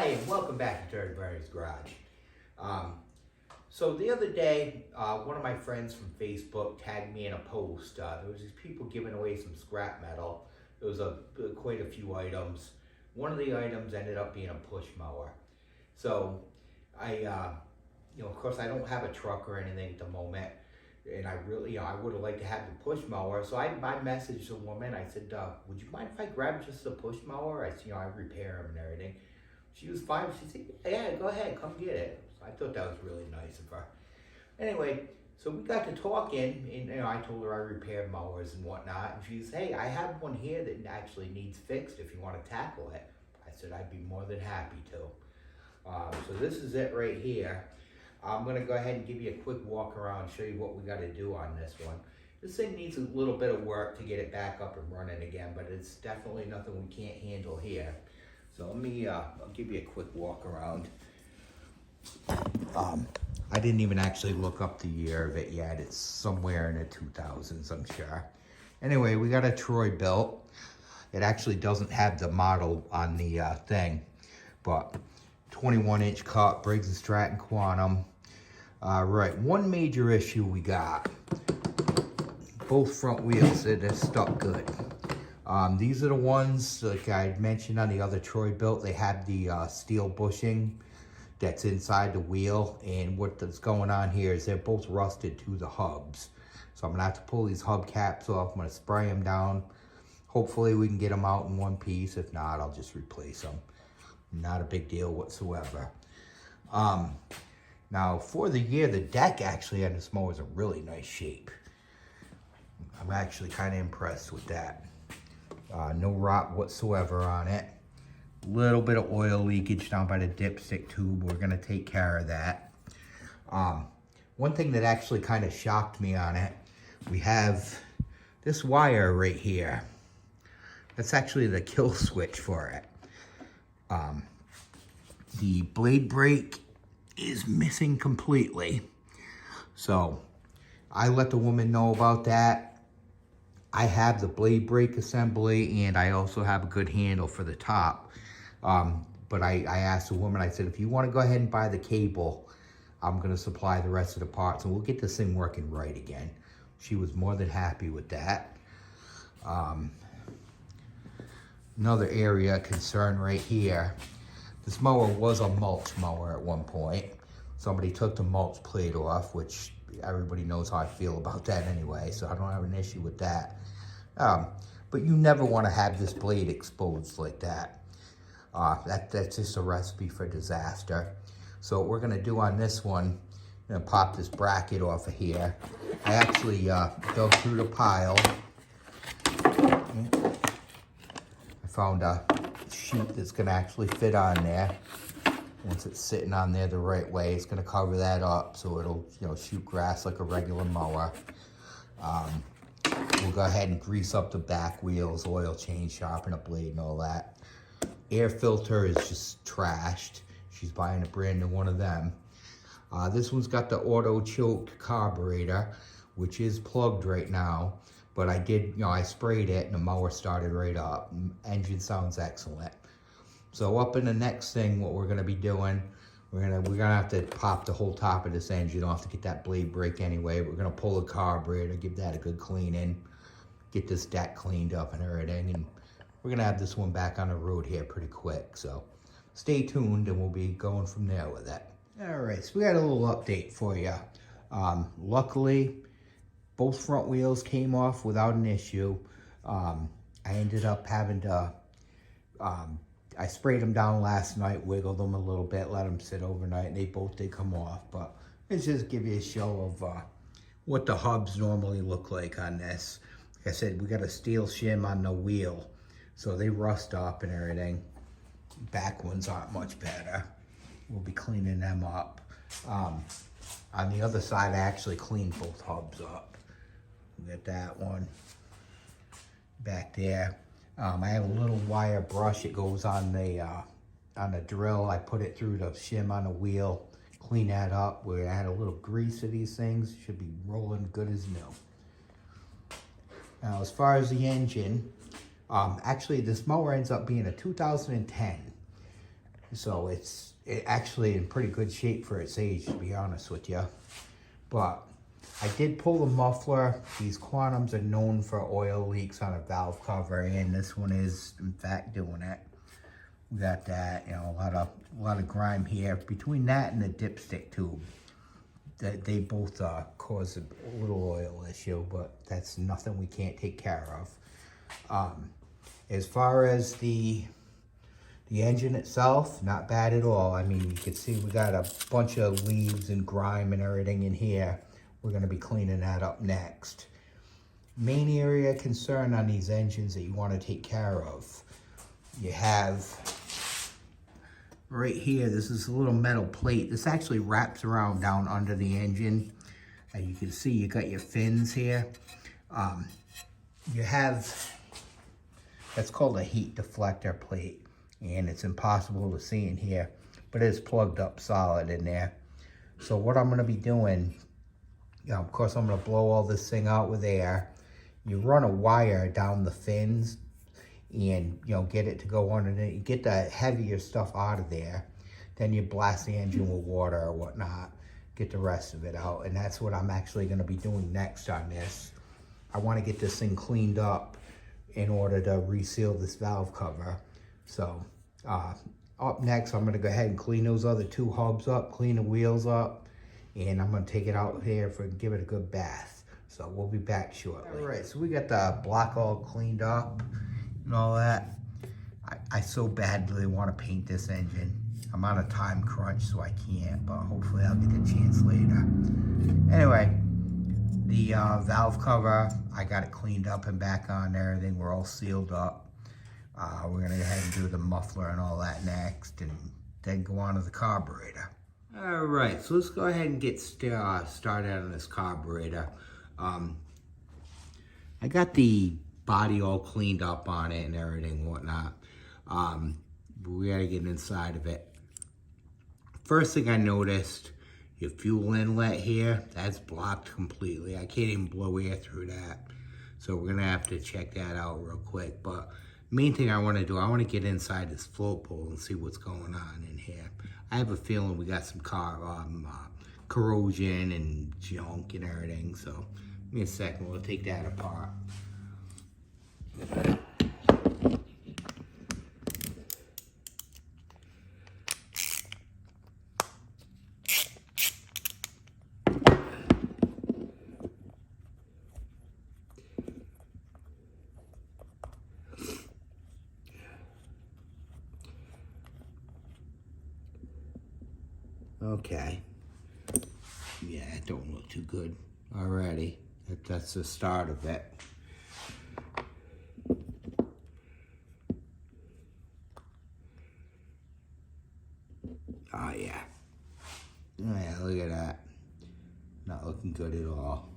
Hi, and welcome back to Dirty Bernie's Garage. So the other day, one of my friends from Facebook tagged me in a post. There was these people giving away some scrap metal. There was quite a few items. One of the items ended up being a push mower. So I, of course, I don't have a truck or anything at the moment, and I really, I would have liked to have the push mower. So I messaged a woman. I said, "Would you mind if I grab just the push mower? I repair them and everything." She was fine. She said, "Yeah, go ahead, come get it." So I thought that was really nice of her. Anyway, so we got to talking, and I told her I repair mowers and whatnot. And she said, "Hey, I have one here that actually needs fixed if you want to tackle it." I said, "I'd be more than happy to." So this is it right here. I'm going to go ahead and give you a quick walk around and show you what we got to do on this one. This thing needs a little bit of work to get it back up and running again, but it's definitely nothing we can't handle here. So let me, I'll give you a quick walk around. I didn't even actually look up the year of it yet. It's somewhere in the 2000s, I'm sure. Anyway, we got a Troy Bilt. It actually doesn't have the model on the thing, but 21-inch cut, Briggs & Stratton Quantum. Right, one major issue we got. Both front wheels, they're stuck good. These are the ones, like I mentioned on the other Troy Bilt, they have the steel bushing that's inside the wheel, and what's going on here is they're both rusted to the hubs. So I'm gonna have to pull these hub caps off. I'm gonna spray them down. Hopefully we can get them out in one piece. If not, I'll just replace them. Not a big deal whatsoever. Now for the year, the deck actually on this mower is a really nice shape. I'm actually kind of impressed with that. No rot whatsoever on it. Little bit of oil leakage down by the dipstick tube. We're gonna take care of that. One thing that actually kind of shocked me on it, we have this wire right here. That's actually the kill switch for it. The blade brake is missing completely. So I let the woman know about that. I have the blade brake assembly, and I also have a good handle for the top. But I asked the woman, I said, if you want to go ahead and buy the cable, I'm going to supply the rest of the parts, and we'll get this thing working right again. She was more than happy with that. Another area of concern right here. This mower was a mulch mower at one point. Somebody took the mulch plate off, which everybody knows how I feel about that anyway, so I don't have an issue with that. But you never want to have this blade exposed like that. That's just a recipe for disaster. So what we're going to do on this one, I'm going to pop this bracket off of here. I actually dug through the pile. I found a sheet that's going to actually fit on there. Once it's sitting on there the right way, it's going to cover that up so it'll shoot grass like a regular mower. We'll go ahead and grease up the back wheels, oil change, sharpen a blade and all that. Air filter is just trashed. She's buying a brand new one of them. This one's got the auto choke carburetor, which is plugged right now. But I did, I sprayed it and the mower started right up. Engine sounds excellent. So up in the next thing, what we're gonna be doing, we're gonna have to pop the whole top of this engine off to get that blade brake anyway. We're gonna pull the carburetor, give that a good cleaning, get this deck cleaned up and everything, and we're gonna have this one back on the road here pretty quick. So stay tuned and we'll be going from there with it. All right, so we got a little update for you. Luckily, both front wheels came off without an issue. I ended up having to, I sprayed them down last night, wiggled them a little bit, let them sit overnight, and they both did come off. But let's just give you a show of what the hubs normally look like on this. Like I said, we got a steel shim on the wheel, so they rust up and everything. Back ones aren't much better. We'll be cleaning them up. On the other side, I actually cleaned both hubs up. Get that one back there. I have a little wire brush. It goes on the drill. I put it through the shim on the wheel. Clean that up. Where I had a little grease of these things. Should be rolling good as new. Now, as far as the engine, actually this mower ends up being a 2010. So it's actually in pretty good shape for its age, to be honest with you. But I did pull the muffler. These Quantums are known for oil leaks on a valve cover, and this one is in fact doing it. We got that, you know, a lot of grime here. Between that and the dipstick tube, they both cause a little oil issue, but that's nothing we can't take care of. As far as the engine itself, not bad at all. I mean, you can see we got a bunch of leaves and grime and everything in here. We're gonna be cleaning that up next. Main area of concern on these engines that you wanna take care of. You have right here, this is a little metal plate. This actually wraps around down under the engine. And you can see you got your fins here. You have, that's called a heat deflector plate. And it's impossible to see in here, but it's plugged up solid in there. So what I'm gonna be doing, you know, of course I'm gonna blow all this thing out with air. You run a wire down the fins and, you know, get it to go underneath. You get the heavier stuff out of there. Then you blast the engine with water or whatnot, get the rest of it out. And that's what I'm actually gonna be doing next on this. I wanna get this thing cleaned up in order to reseal this valve cover. So up next, I'm gonna go ahead and clean those other two hubs up, clean the wheels up, and I'm gonna take it out here give it a good bath. So we'll be back shortly. All right, so we got the block all cleaned up and all that. I so badly wanna paint this engine. I'm on a time crunch, so I can't, but hopefully I'll get the chance later. Anyway, the valve cover, I got it cleaned up and back on there. Everything, we're all sealed up. We're gonna go ahead and do the muffler and all that next, and then go on to the carburetor. All right, so let's go ahead and get started on this carburetor. I got the body all cleaned up on it and everything and whatnot. We gotta get inside of it. First thing I noticed, your fuel inlet here, that's blocked completely. I can't even blow air through that. So we're gonna have to check that out real quick. But main thing I wanna do, I wanna get inside this float bowl and see what's going on in here. I have a feeling we got some corrosion and junk and everything. So give me a second, we'll take that apart. Okay. Yeah, it don't look too good already. That's the start of it. Oh yeah. Oh yeah, look at that. Not looking good at all.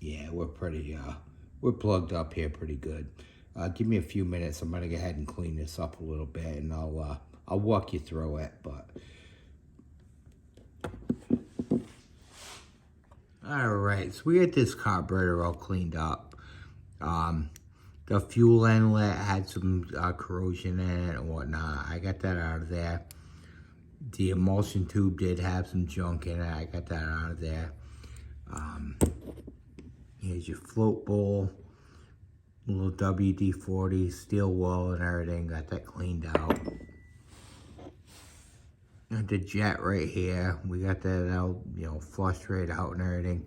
Yeah, we're plugged up here pretty good. Give me a few minutes. I'm gonna go ahead and clean this up a little bit, and I'll walk you through it. But all right, so we got this carburetor all cleaned up. The fuel inlet had some corrosion in it and whatnot. I got that out of there. The emulsion tube did have some junk in it. I got that out of there. Here's your float bowl. Little WD-40 steel wool and everything, got that cleaned out. And the jet right here, we got that out, you know, flushed right out and everything.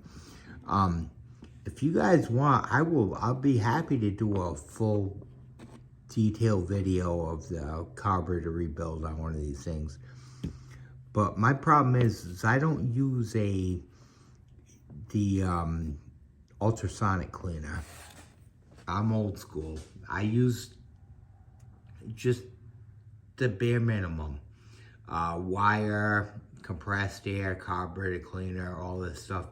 If you guys want, I'll be happy to do a full detailed video of the carburetor rebuild on one of these things. But my problem is I don't use the ultrasonic cleaner. I'm old school. I use just the bare minimum. Wire, compressed air, carburetor cleaner, all this stuff.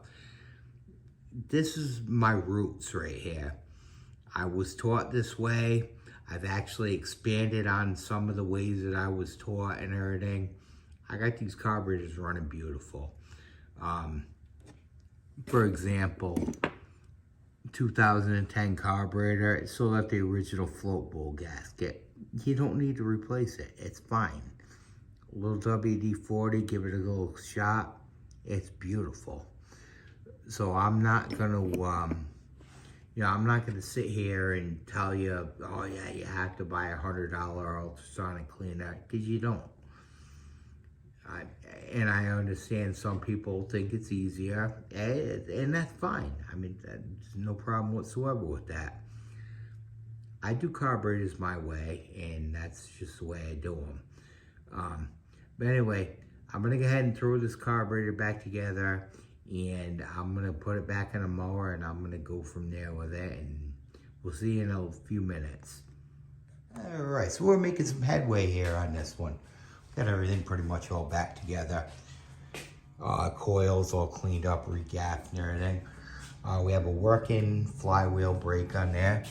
This is my roots right here. I was taught this way. I've actually expanded on some of the ways that I was taught and everything. I got these carburetors running beautiful. For example, 2010 carburetor. It still got the original float bowl gasket. You don't need to replace it. It's fine. A little WD-40, give it a little shot. It's beautiful. So I'm not gonna, I'm not gonna sit here and tell you, oh yeah, you have to buy a $100 ultrasonic cleaner, because you don't. And I understand some people think it's easier, and that's fine. I mean, there's no problem whatsoever with that. I do carburetors my way, and that's just the way I do them. But anyway, I'm gonna go ahead and throw this carburetor back together, and I'm gonna put it back in a mower, and I'm gonna go from there with it, and we'll see you in a few minutes. All right, so we're making some headway here on this one. Got everything pretty much all back together. Coils all cleaned up, regapped and everything. We have a working flywheel brake on there.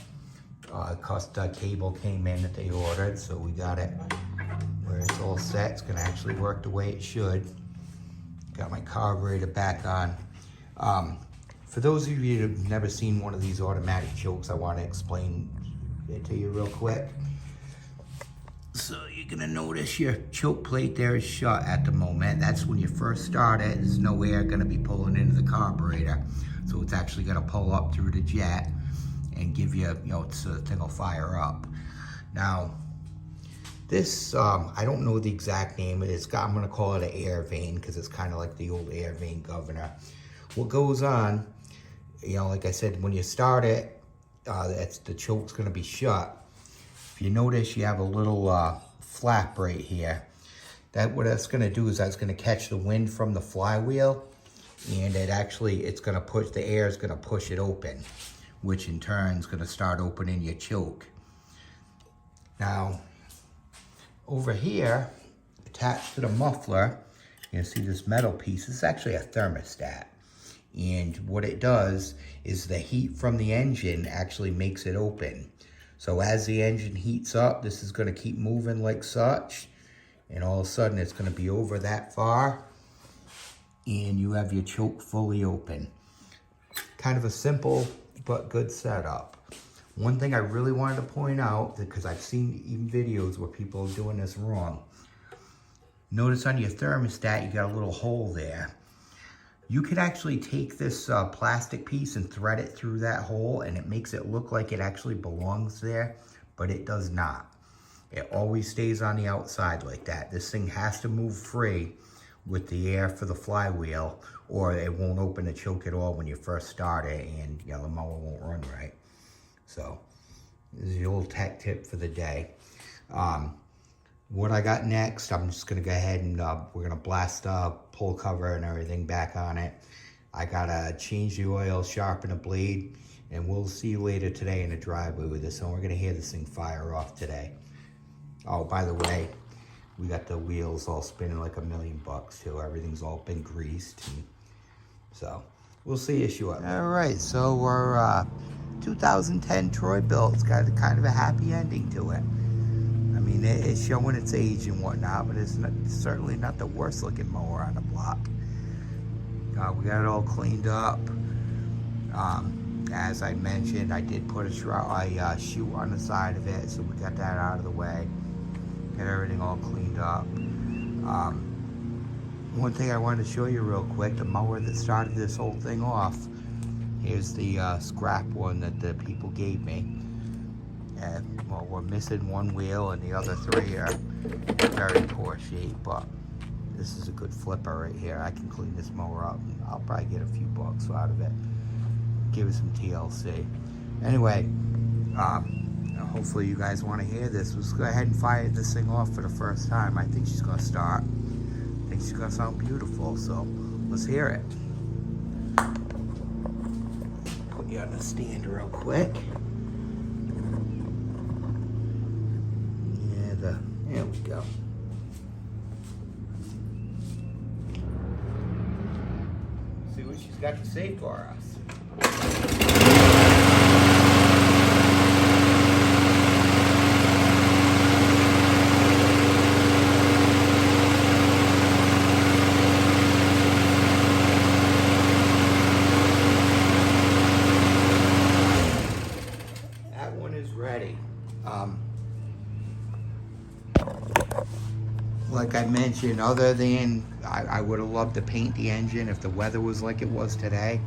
Custom cable came in that they ordered, so we got it where it's all set. It's gonna actually work the way it should. Got my carburetor back on. For those of you that have never seen one of these automatic chokes, I want to explain it to you real quick. So you're gonna notice your choke plate there is shut at the moment. That's when you first start it. There's no air gonna be pulling into the carburetor. So it's actually gonna pull up through the jet and give you, so the thing will fire up. Now, this, I don't know the exact name. I'm gonna call it an air vane because it's kind of like the old air vane governor. What goes on, like I said, when you start it, the choke's gonna be shut. If you notice, you have a little flap right here. What that's gonna do is that's gonna catch the wind from the flywheel, and it's gonna push, the air is gonna push it open, which in turn is gonna start opening your choke. Now, over here, attached to the muffler, you see this metal piece. It's actually a thermostat. And what it does is the heat from the engine actually makes it open. So as the engine heats up, this is gonna keep moving like such. And all of a sudden it's gonna be over that far. And you have your choke fully open. Kind of a simple but good setup. One thing I really wanted to point out, because I've seen even videos where people are doing this wrong. Notice on your thermostat, you got a little hole there. You could actually take this plastic piece and thread it through that hole, and it makes it look like it actually belongs there, but it does not. It always stays on the outside like that. This thing has to move free with the air for the flywheel, or it won't open the choke at all when you first start it, and the mower won't run right. So, this is the old tech tip for the day. What I got next, I'm just gonna go ahead and we're gonna blast the pull cover and everything back on it. I gotta change the oil, sharpen the blade, and we'll see you later today in the driveway with this, and we're gonna hear this thing fire off today. Oh, by the way, we got the wheels all spinning like $1,000,000 too. Everything's all been greased. So, we'll see you shortly. All right, so we're 2010 Troy Bilt's got kind of a happy ending to it. I mean, it's showing its age and whatnot, but it's certainly not the worst looking mower on the block. We got it all cleaned up. As I mentioned, I did put a chute on the side of it, so we got that out of the way. Got everything all cleaned up. One thing I wanted to show you real quick, the mower that started this whole thing off. Here's the scrap one that the people gave me. Well, we're missing one wheel and the other three are in very poor shape, but this is a good flipper right here. I can clean this mower up and I'll probably get a few bucks out of it. Give it some TLC. Anyway, hopefully you guys want to hear this. Let's go ahead and fire this thing off for the first time. I think she's going to start. I think she's going to sound beautiful, so let's hear it. Put you on the stand real quick. There we go. See what she's got to say for us. ready. Like I mentioned, other than I would have loved to paint the engine if the weather was like it was today.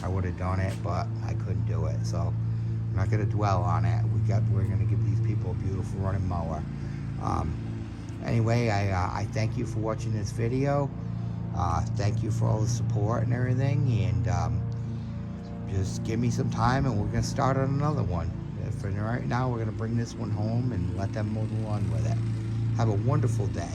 I would have done it, but I couldn't do it. So I'm not going to dwell on it. We're going to give these people a beautiful running mower. Anyway, I thank you for watching this video. Thank you for all the support and everything. And just give me some time, and we're going to start on another one. For right now, we're going to bring this one home and let them mow the lawn with it. Have a wonderful day.